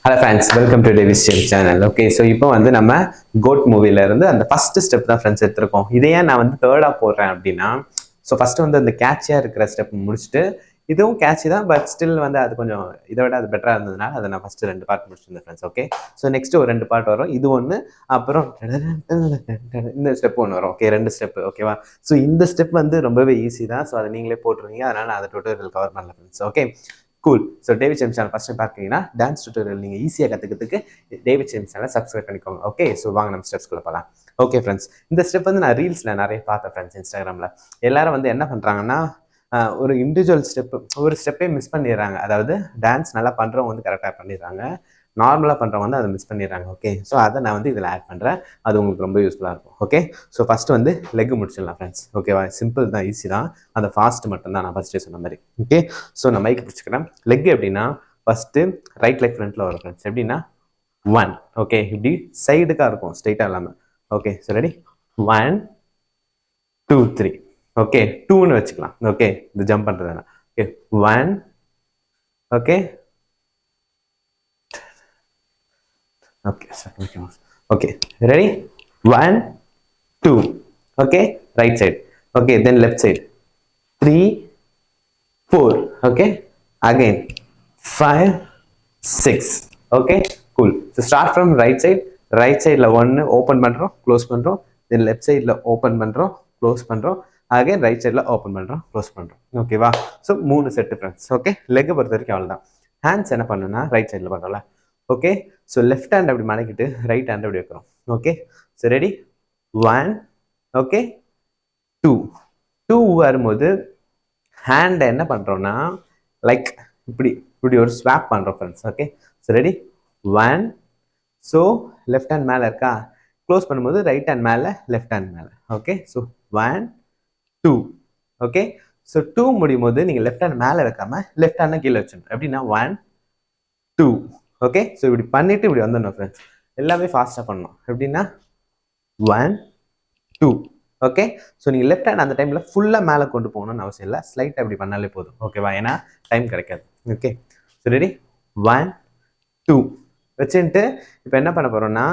Hello friends, welcome to Davis shape channel. Okay, so இப்போ வந்து நம்ம கோட் மூவில இருந்து அந்த ஃபர்ஸ்ட் ஸ்டெப் தான் ஃப்ரெண்ட்ஸ் எடுத்திருக்கோம். இதை ஏன் நான் வந்து தேர்டாக போடுறேன் அப்படின்னா, ஸோ ஃபர்ஸ்ட் வந்து அந்த கேட்சியாக இருக்கிற ஸ்டெப் முடிச்சுட்டு, இதுவும் கேட்சி தான், பட் ஸ்டில் வந்து அது கொஞ்சம் இதை விட அது பெட்டராக இருந்ததுனால அதை நான் ஃபர்ஸ்ட் 2 பார்ட் முடிச்சிருந்தேன் ஃப்ரெண்ட்ஸ். ஓகே, ஸோ நெக்ஸ்ட் ஒரு 2 பார்ட் வரும். இது ஒன்று, அப்புறம் இந்த ஸ்டெப் ஒன்று வரும். Okay, 2 step. ஓகேவா? ஸோ இந்த ஸ்டெப் வந்து ரொம்பவே ஈஸி தான். ஸோ அதை நீங்களே போட்டுருவீங்க, அதனால நான் அதை டோட்டல் கவர் பண்ணல friends. Okay, cool. So David James channel first பார்க்குறீங்கன்னா டான்ஸ் டியூட்டோரியல் நீங்கள் ஈஸியாக கற்றுக்கிறதுக்கு டேவிட் ஜேம்ஸ் சேனலை சப்ஸ்கிரைப் பண்ணிக்கோங்க. ஓகே, ஸோ வாங்க நம்ம ஸ்டெப்ஸ்குள்ள போகலாம். ஓகே ஃப்ரெண்ட்ஸ், இந்த ஸ்டெப் வந்து நான் ரீல்ஸில் நிறைய பார்த்தேன் ஃப்ரெண்ட்ஸ், இன்ஸ்டாகிராமில். எல்லாரும் வந்து என்ன பண்ணுறாங்கன்னா, ஒரு இண்டிவிஜுவல் ஸ்டெப்பு ஒரு ஸ்டெப்பே மிஸ் பண்ணிடுறாங்க. அதாவது டான்ஸ் நல்லா பண்ணுறவங்க வந்து கரெக்டாக பண்ணிடுறாங்க, நார்மலாக பண்ணுறவங்க வந்து அதை மிஸ் பண்ணிடுறாங்க. ஓகே, ஸோ அதை நான் வந்து இதில் ஆட் பண்ணுறேன். அது உங்களுக்கு ரொம்ப யூஸ்ஃபுல்லாக இருக்கும். ஓகே, ஸோ ஃபஸ்ட்டு வந்து லெக் முடிச்சிடலாம் ஃப்ரெண்ட்ஸ். ஓகேவா? சிம்பிள் தான், ஈஸி தான். அந்த ஃபாஸ்ட் மட்டும் தான் நான் ஃபஸ்ட்டே சொன்ன மாதிரி. ஓகே, ஸோ நான் மைக் பிடிச்சிக்கிறேன். லெக் எப்படின்னா, ஃபஸ்ட்டு ரைட் லெக் ஃப்ரண்ட்டில் வரும் ஃப்ரெண்ட்ஸ். எப்படின்னா 1. ஓகே, இப்படி சைடுக்காக இருக்கும், ஸ்ட்ரைட்டாக இல்லாமல். Okay, so ready? 1 2 3. ஓகே, 2ன்னு வச்சுக்கலாம். ஓகே, இந்த ஜம்ப் பண்ணுறதுனா. Okay, 1. Okay, okay, okay, ready? 1 2. Okay, right side. Okay, then left side. 3 4. Okay, again 5 6. Okay, cool. So start from right side. Right side la 1 open பண்றோம், close பண்றோம். Then left side la open பண்றோம், close பண்றோம். Again right side la open பண்றோம், close பண்றோம். ஓகேவா? So 3 set friends. Okay, leg பொறுத்த வரைக்கும் அவ்வளோதான். ஹேண்ட்ஸ் என்ன பண்ணணும்னா ரைட் சைடில் பண்ணுறோம்ல. ஓகே, ஸோ லெஃப்ட் ஹேண்ட் அப்படி மடக்கிட்டு ரைட் ஹேண்ட் அப்படி வைக்கிறோம். Okay, so ready? 1. ஓகே, 2. 2 வரும்போது ஹேண்டை என்ன பண்ணுறோம்னா லைக் இப்படி இப்படி ஒரு ஸ்வாப் பண்ணுறோம் friends. Okay, so ready? 1. So left hand மேலே இருக்கா, க்ளோஸ் பண்ணும்போது ரைட் ஹேண்ட் மேலே, லெஃப்ட் ஹேண்ட் மேலே. Okay, so 1 2. ஓகே, ஸோ 2 முடியும் போது நீங்கள் லெஃப்ட் ஹேண்ட் மேலே வைக்காம லெஃப்ட் ஹேண்டை கீழே வச்சிடணும். எப்படின்னா 1 2. ஓகே, ஸோ இப்படி பண்ணிட்டு இப்படி வந்துடணும் ஃப்ரெண்ட்ஸ். எல்லாமே ஃபாஸ்ட்டாக பண்ணணும். எப்படின்னா 1 2. ஓகே, ஸோ நீங்கள் லெஃப்ட் ஹேண்ட் அந்த டைமில் ஃபுல்லாக மேலே கொண்டு போகணும்னு அவசியம் இல்லை, ஸ்லைட்டாக அப்படி பண்ணாலே போதும். ஓகேவா? ஏன்னா டைம் கிடைக்காது. Okay, so ready? 1 2 வச்சுட்டு இப்போ என்ன பண்ண போகிறோம்னா,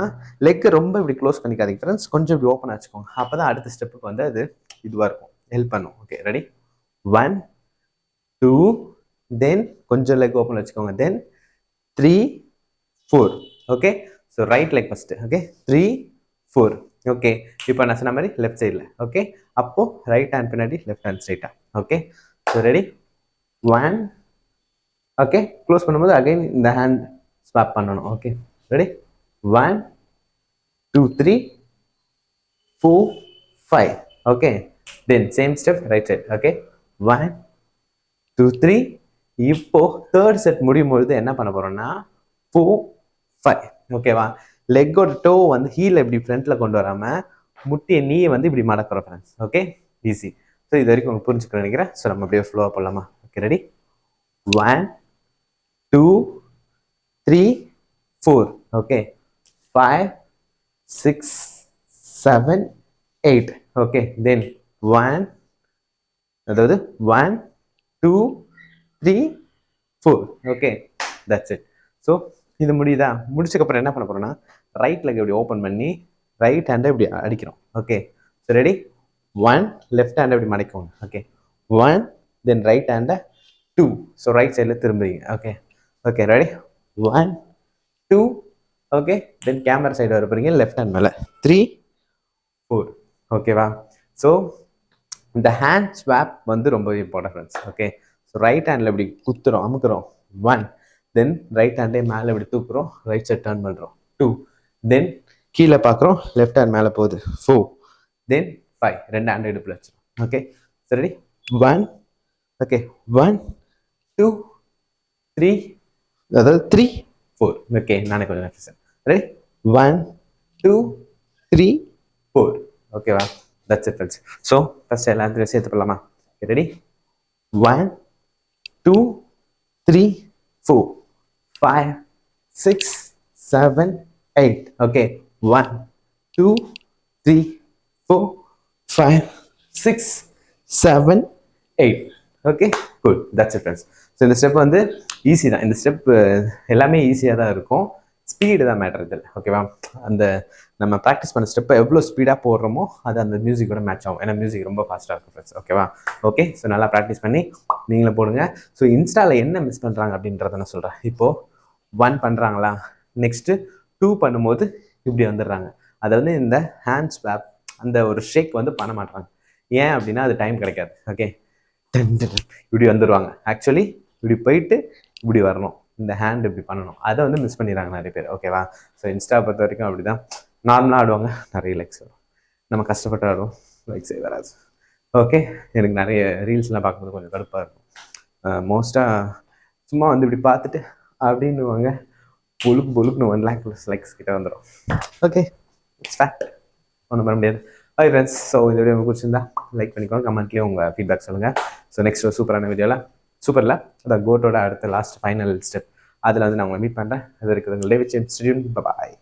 லெக்கு ரொம்ப இப்படி க்ளோஸ் பண்ணிக்காதீங்க ஃப்ரெண்ட்ஸ், கொஞ்சம் இப்படி ஓப்பனாக வச்சுக்கோங்க. அப்போ தான் அடுத்த ஸ்டெப்புக்கு வந்து அது இதுவாக இருக்கும், ஹெல்ப் பண்ணும். Okay, ready? 1 2. தென் கொஞ்சம் லெக் ஓப்பன் வச்சுக்கோங்க. Then 3 4. Okay, so right leg first. Okay, 3 4. Okay, இப்போ நான் சொன்ன மாதிரி லெஃப்ட் சைடில். ஓகே, அப்போ ரைட் ஹேண்ட் பின்னாடி லெஃப்ட் ஹேண்ட் ஸ்ட்ரைட்டாக. Okay, so ready? 1. Okay, close பண்ணும்போது அகைன் இந்த ஹேண்ட் ஸ்வாப் பண்ணணும். Okay, ready? 1 2 3 4 5. Okay, then same step right side. Okay, 1 2 3. இப்போ தேர்ட் செட் முடியும் பொழுது என்ன பண்ண போறோம்னா 4 5. ஓகேவா? லெக்கோட டோ வந்து ஹீல் இப்படி ஃப்ரண்ட்ல கொண்டு வராம முட்டிய நீயை வந்து இப்படி மடக்கிறோம் ஃப்ரெண்ட்ஸ். Okay, easy. ஸோ இது வரைக்கும் உங்களுக்கு புரிஞ்சுக்க நினைக்கிறேன். ஸோ நம்ம அப்படியே ஃப்ளோவாக போடலாமா? Okay, ready? 1 2 3 4. ஓகே, 5 6 7 8. ஓகே, தென் 1, அதாவது 1 2 3 4. Okay, that's it. ஸோ இது முடியுதா? முடிச்சக்கப்புறம் என்ன பண்ண போறோம்னா ரைட் லெக் இப்படி ஓப்பன் பண்ணி ரைட் ஹேண்டை இப்படி அடிக்கிறோம். Okay, so ready? 1 லெஃப்ட் ஹேண்டை இப்படி மடக்குவோங்க. ஓகே, 1 தென் ரைட் ஹேண்டை 2. ஸோ ரைட் சைடில் திரும்புறீங்க. Okay okay, ready? 1 2. Okay, then camera side வர போறீங்க, லெஃப்ட் ஹேண்ட் மேலே 3 4. ஓகேவா? ஸோ இந்த ஹேண்ட் ஸ்வாப் வந்து ரொம்ப important friends. Okay, so right handle இப்படி குத்துறோம், அமுக்குறோம். 1. தென் ரைட் ஹேண்டே மேலே இப்படி தூக்குறோம், ரைட் சைட் டர்ன் பண்ணுறோம். 2. தென் கீழே பார்க்குறோம், லெஃப்ட் ஹேண்ட் மேலே போகுது. 4. தென் 5. 2 ஹேண்ட் இடுப்பில் வச்சிடும். ஓகே, சரி? 1. ஓகே, 1 2 3, அதாவது 3 4. ஓகே, நானே கொஞ்சம் நேரம் ரெடி? 1 2 3 4. ஓகேவா? That's it friends. So first எல்லாத்தையும் சேர்த்து போடலாமா? Ready? 1 2 3 4 5 6 7 8. Okay, 1 2 3 4 5 6 7 8. Okay, good. That's it friends. So இந்த ஸ்டெப் வந்து ஈஸி தான். இந்த ஸ்டெப் எல்லாமே ஈஸியாக தான் இருக்கும். ஸ்பீடு தான் மேட்டர் இதில். ஓகேவா? அந்த நம்ம ப்ராக்டிஸ் பண்ண ஸ்டெப்பை எவ்வளோ ஸ்பீடாக போடுறோமோ அது அந்த மியூசிக்கோட மேட்ச் ஆகும். ஏன்னா மியூசிக் ரொம்ப ஃபாஸ்ட்டாக இருக்கும் ஃப்ரெண்ட்ஸ். ஓகேவா? ஓகே. ஸோ நல்லா ப்ராக்டிஸ் பண்ணி நீங்களே போடுங்க. ஸோ இன்ஸ்டாவில் என்ன மிஸ் பண்ணுறாங்க அப்படின்றத நான் சொல்கிறேன். இப்போது 1 பண்ணுறாங்களா, நெக்ஸ்ட்டு 2 பண்ணும்போது இப்படி வந்துடுறாங்க. அதாவது இந்த ஹேண்ட் ஸ்வாப் அந்த ஒரு ஷேக் வந்து பண்ண மாட்டாங்க. ஏன் அப்படின்னா அது டைம் கிடைக்காது. ஓகே, இப்படி வந்துடுவாங்க. ஆக்சுவலி இப்படி போயிட்டு இப்படி வரணும், இந்த ஹேண்ட் இப்படி பண்ணணும். அதை வந்து மிஸ் பண்ணிடுறாங்க நிறைய பேர். ஓகேவா? ஸோ இன்ஸ்டா பொறுத்த வரைக்கும் அப்படி தான். நார்மலாக ஆடுவாங்க, நிறைய லைக்ஸ் வரும். நம்ம கஷ்டப்பட்டு ஆடுவோம், லைக்ஸே வராது. ஓகே, எனக்கு நிறைய ரீல்ஸ்லாம் பார்க்கும்போது கொஞ்சம் கடுப்பாக இருக்கும். மோஸ்ட்டாக சும்மா வந்து இப்படி பார்த்துட்டு அப்படின்னுவாங்க, பொழுக்குன்னு 1 lakh + லைக்ஸ் கிட்ட வந்துடும். ஓகே, இட்ஸ் ஃபேக்ட், ஒன்றும் பண்ண முடியாது. Hi friends. ஸோ இந்த வீடியோ உங்களுக்கு பிடிச்சிருந்தா லைக் பண்ணிக்கோங்க, கமெண்ட்லேயும் உங்கள் ஃபீட்பேக் சொல்லுங்கள். ஸோ நெக்ஸ்ட் ஒரு சூப்பரான வீடியோவில், சூப்பரில் அந்த கோட்டோட அடுத்த லாஸ்ட் ஃபைனல் ஸ்டெப் அதில் வந்து நான் உங்களை மீட் பண்ணுறேன். அது இருக்குது உங்கள் டேவிட் ஜேம்ஸ் ஸ்டூடியோ. பாய்.